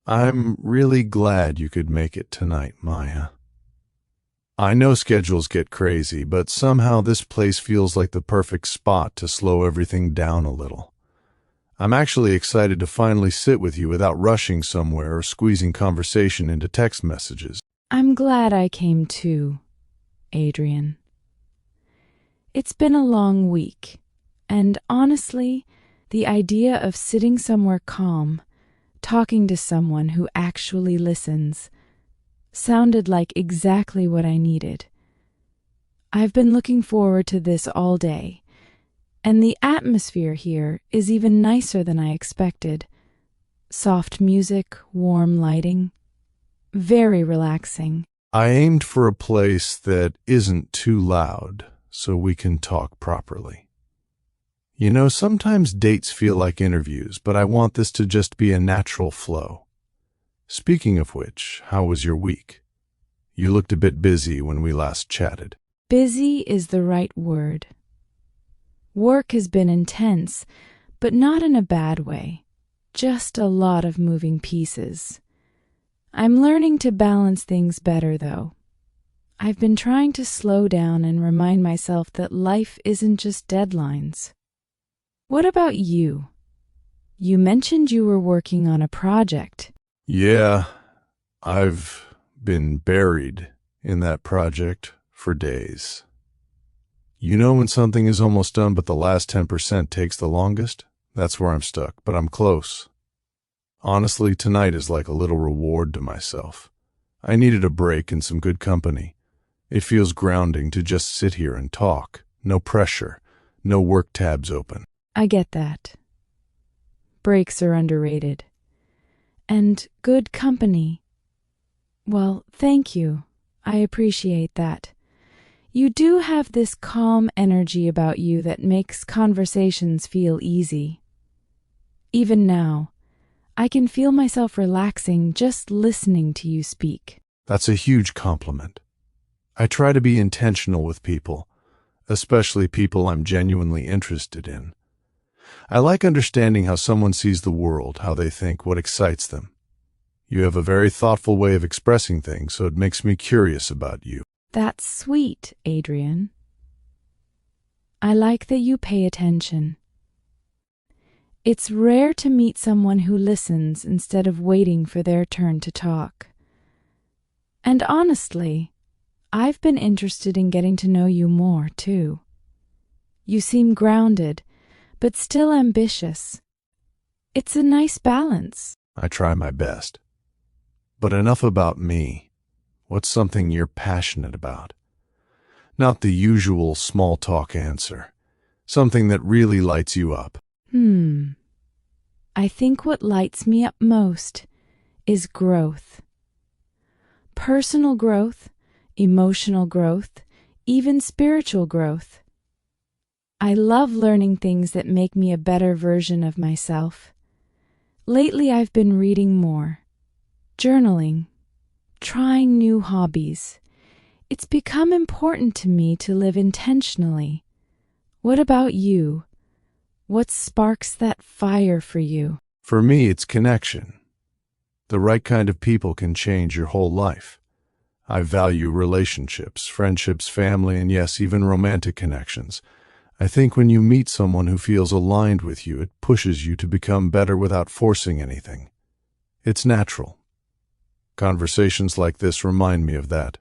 I'm really glad you could make it tonight, Maya. I know schedules get crazy, but somehow this place feels like the perfect spot to slow everything down a little. I'm actually excited to finally sit with you without rushing somewhere or squeezing conversation into text messages. I'm glad I came too, Adrian. It's been a long week, and honestly, the idea of sitting somewhere calm, talking to someone who actually listens, sounded like exactly what I needed. I've been looking forward to this all day, and the atmosphere here is even nicer than I expected. Soft music, warm lighting, very relaxing. I aimed for a place that isn't too loud so we can talk properly. You know, sometimes dates feel like interviews, but I want this to just be a natural flow. Speaking of which, how was your week? You looked a bit busy when we last chatted. Busy is the right word. Work has been intense, but not in a bad way. Just a lot of moving pieces. I'm learning to balance things better, though. I've been trying to slow down and remind myself that life isn't just deadlines. What about you? You mentioned you were working on a project. Yeah, I've been buried in that project for days. You know when something is almost done but the last 10% takes the longest? That's where I'm stuck, but I'm close. Honestly, tonight is like a little reward to myself. I needed a break and some good company. It feels grounding to just sit here and talk. No pressure, no work tabs open. I get that. Breaks are underrated. And good company. Well, thank you. I appreciate that. You do have this calm energy about you that makes conversations feel easy. Even now, I can feel myself relaxing just listening to you speak. That's a huge compliment. I try to be intentional with people, especially people I'm genuinely interested in. I like understanding how someone sees the world, how they think, what excites them. You have a very thoughtful way of expressing things, so it makes me curious about you. That's sweet, Adrian. I like that you pay attention. It's rare to meet someone who listens instead of waiting for their turn to talk. And honestly, I've been interested in getting to know you more, too. You seem grounded, but still ambitious. It's a nice balance. I try my best. But enough about me. What's something you're passionate about? Not the usual small talk answer. Something that really lights you up. I think what lights me up most is growth. Personal growth, emotional growth, even spiritual growth. I love learning things that make me a better version of myself. Lately I've been reading more, journaling, trying new hobbies. It's become important to me to live intentionally. What about you? What sparks that fire for you? For me, it's connection. The right kind of people can change your whole life. I value relationships, friendships, family, and yes, even romantic connections. I think when you meet someone who feels aligned with you, it pushes you to become better without forcing anything. It's natural. Conversations like this remind me of that.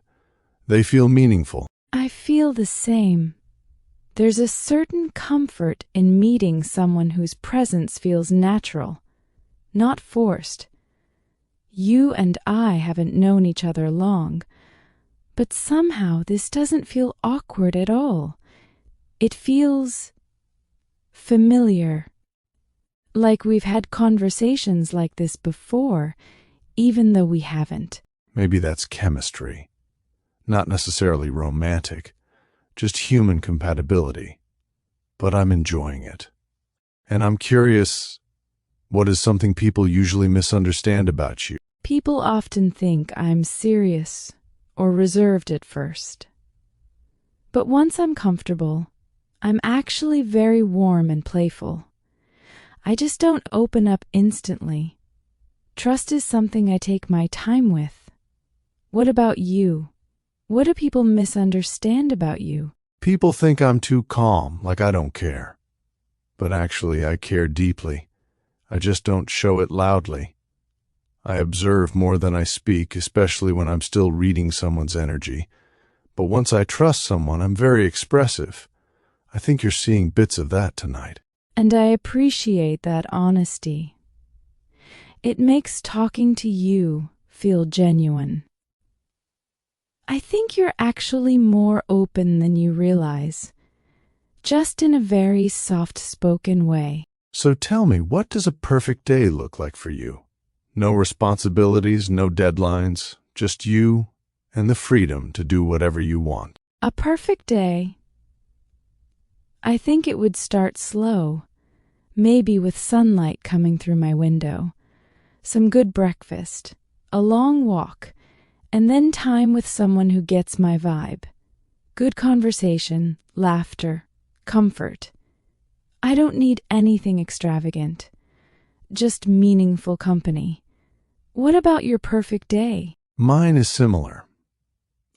They feel meaningful. I feel the same. There's a certain comfort in meeting someone whose presence feels natural, not forced. You and I haven't known each other long, but somehow this doesn't feel awkward at all. It feels familiar, like we've had conversations like this before, even though we haven't. Maybe that's chemistry. Not necessarily romantic, just human compatibility. But I'm enjoying it. And I'm curious, what is something people usually misunderstand about you? People often think I'm serious or reserved at first. But once I'm comfortable, I'm actually very warm and playful. I just don't open up instantly. Trust is something I take my time with. What about you? What do people misunderstand about you? People think I'm too calm, like I don't care. But actually, I care deeply. I just don't show it loudly. I observe more than I speak, especially when I'm still reading someone's energy. But once I trust someone, I'm very expressive. I think you're seeing bits of that tonight. And I appreciate that honesty. It makes talking to you feel genuine. I think you're actually more open than you realize, just in a very soft-spoken way. So tell me, what does a perfect day look like for you? No responsibilities, no deadlines, just you and the freedom to do whatever you want. A perfect day? I think it would start slow, maybe with sunlight coming through my window, some good breakfast, a long walk, and then time with someone who gets my vibe. Good conversation, laughter, comfort. I don't need anything extravagant, just meaningful company. What about your perfect day? Mine is similar.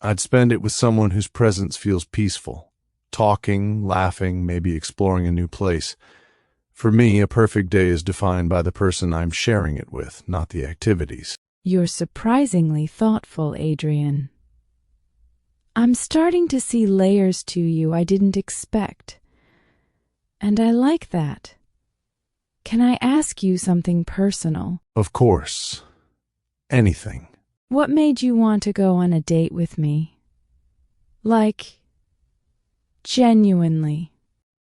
I'd spend it with someone whose presence feels peaceful, talking, laughing, maybe exploring a new place. For me, a perfect day is defined by the person I'm sharing it with, not the activities. You're surprisingly thoughtful, Adrian. I'm starting to see layers to you I didn't expect. And I like that. Can I ask you something personal? Of course. Anything. What made you want to go on a date with me? Like, genuinely.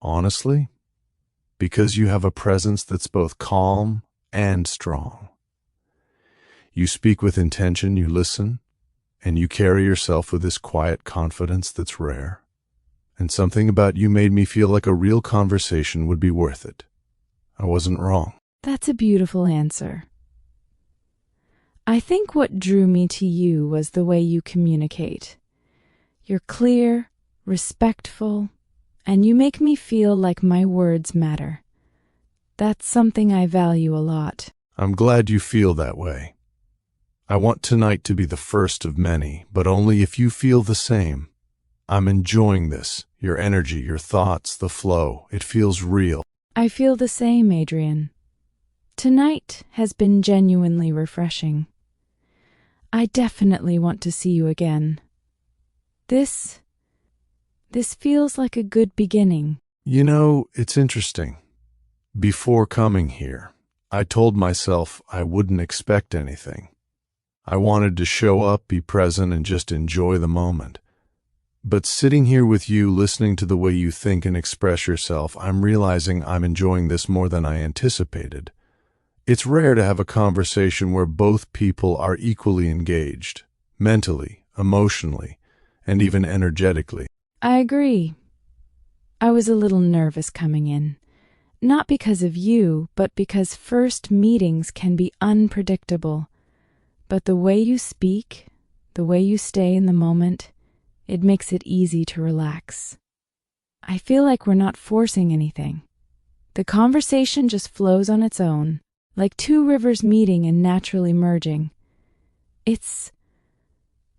Honestly? Because you have a presence that's both calm and strong. You speak with intention, you listen, and you carry yourself with this quiet confidence that's rare. And something about you made me feel like a real conversation would be worth it. I wasn't wrong. That's a beautiful answer. I think what drew me to you was the way you communicate. You're clear, respectful, and you make me feel like my words matter. That's something I value a lot. I'm glad you feel that way. I want tonight to be the first of many, but only if you feel the same. I'm enjoying this, your energy, your thoughts, the flow. It feels real. I feel the same, Adrian. Tonight has been genuinely refreshing. I definitely want to see you again. This feels like a good beginning. You know, it's interesting. Before coming here, I told myself I wouldn't expect anything. I wanted to show up, be present, and just enjoy the moment. But sitting here with you, listening to the way you think and express yourself, I'm realizing I'm enjoying this more than I anticipated. It's rare to have a conversation where both people are equally engaged, mentally, emotionally, and even energetically. I agree. I was a little nervous coming in. Not because of you, but because first meetings can be unpredictable. But the way you speak, the way you stay in the moment, it makes it easy to relax. I feel like we're not forcing anything. The conversation just flows on its own, like two rivers meeting and naturally merging. It's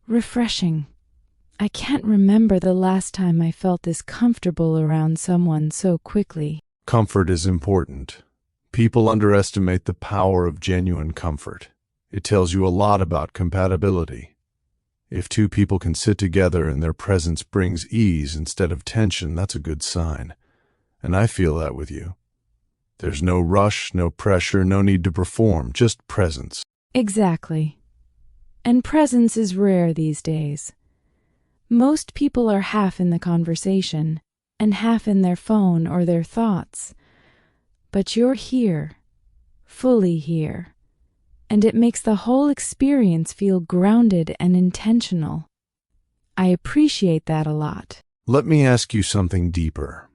refreshing. I can't remember the last time I felt this comfortable around someone so quickly. Comfort is important. People underestimate the power of genuine comfort. It tells you a lot about compatibility. If two people can sit together and their presence brings ease instead of tension, that's a good sign. And I feel that with you. There's no rush, no pressure, no need to perform, just presence. Exactly. And presence is rare these days. Most people are half in the conversation and half in their phone or their thoughts. But you're here, fully here. And it makes the whole experience feel grounded and intentional. I appreciate that a lot. Let me ask you something deeper.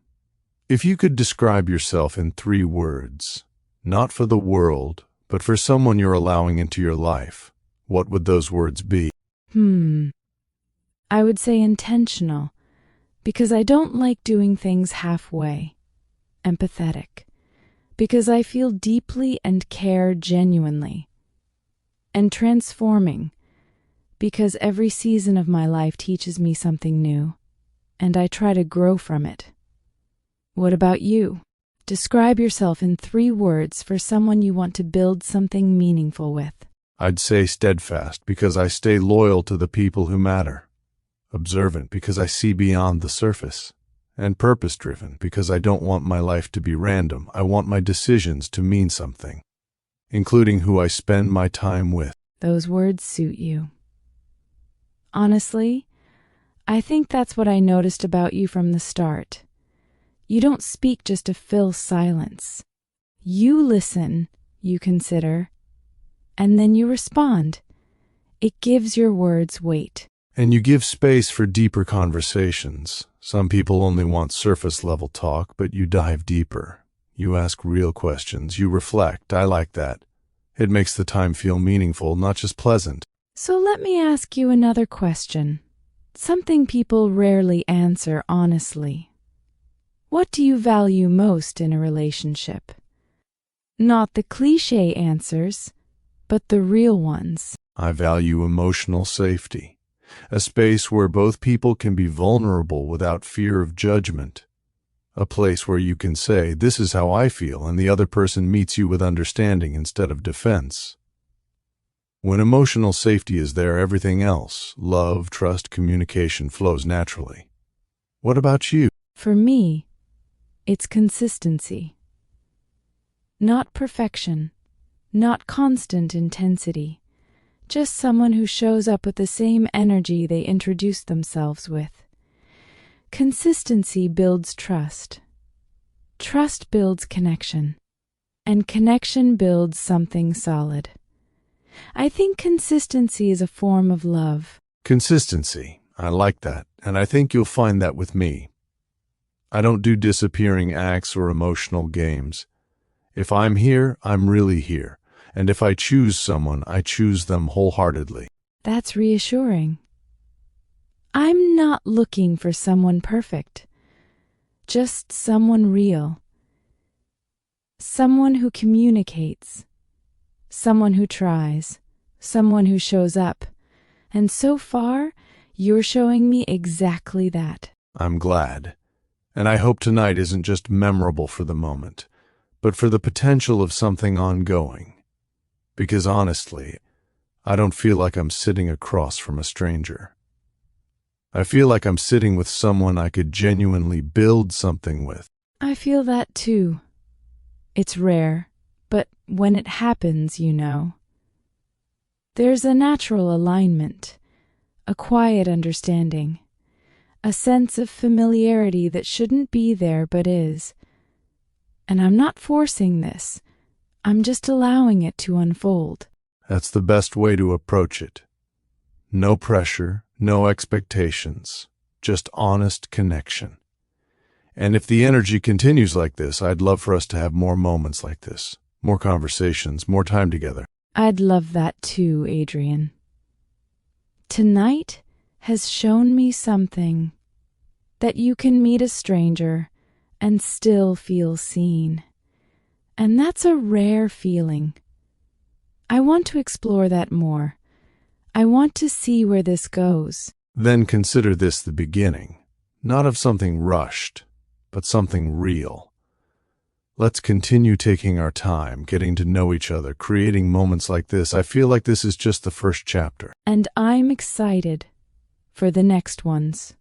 If you could describe yourself in 3 words, not for the world, but for someone you're allowing into your life, what would those words be? I would say intentional, because I don't like doing things halfway. Empathetic, because I feel deeply and care genuinely. and transforming, because every season of my life teaches me something new, and I try to grow from it. What about you? Describe yourself in 3 words for someone you want to build something meaningful with. I'd say steadfast because I stay loyal to the people who matter. Observant because I see beyond the surface. And purpose-driven because I don't want my life to be random. I want my decisions to mean something, including who I spend my time with. Those words suit you. Honestly, I think that's what I noticed about you from the start. You don't speak just to fill silence. You listen, you consider, and then you respond. It gives your words weight. And you give space for deeper conversations. Some people only want surface-level talk, but you dive deeper. You ask real questions. You reflect. I like that. It makes the time feel meaningful, not just pleasant. So let me ask you another question. Something people rarely answer honestly. What do you value most in a relationship? Not the cliché answers, but the real ones. I value emotional safety, a space where both people can be vulnerable without fear of judgment, a place where you can say, "This is how I feel," and the other person meets you with understanding instead of defense. When emotional safety is there, everything else, love, trust, communication, flows naturally. What about you? For me, it's consistency. Not perfection, not constant intensity, just someone who shows up with the same energy they introduced themselves with. Consistency builds trust. Trust builds connection. And connection builds something solid. I think consistency is a form of love. Consistency. I like that, and I think you'll find that with me. I don't do disappearing acts or emotional games. If I'm here, I'm really here. And if I choose someone, I choose them wholeheartedly. That's reassuring. I'm not looking for someone perfect, just someone real. Someone who communicates, someone who tries, someone who shows up. And so far, you're showing me exactly that. I'm glad. And I hope tonight isn't just memorable for the moment, but for the potential of something ongoing. Because honestly, I don't feel like I'm sitting across from a stranger. I feel like I'm sitting with someone I could genuinely build something with. I feel that too. It's rare, but when it happens, there's a natural alignment, a quiet understanding, a sense of familiarity that shouldn't be there but is. And I'm not forcing this. I'm just allowing it to unfold. That's the best way to approach it. No pressure, no expectations, just honest connection. And if the energy continues like this, I'd love for us to have more moments like this, more conversations, more time together. I'd love that too, Adrian. Tonight has shown me something, that you can meet a stranger and still feel seen. And that's a rare feeling. I want to explore that more. I want to see where this goes. Then consider this the beginning, not of something rushed, but something real. Let's continue taking our time, getting to know each other, creating moments like this. I feel like this is just the first chapter. And I'm excited for the next ones.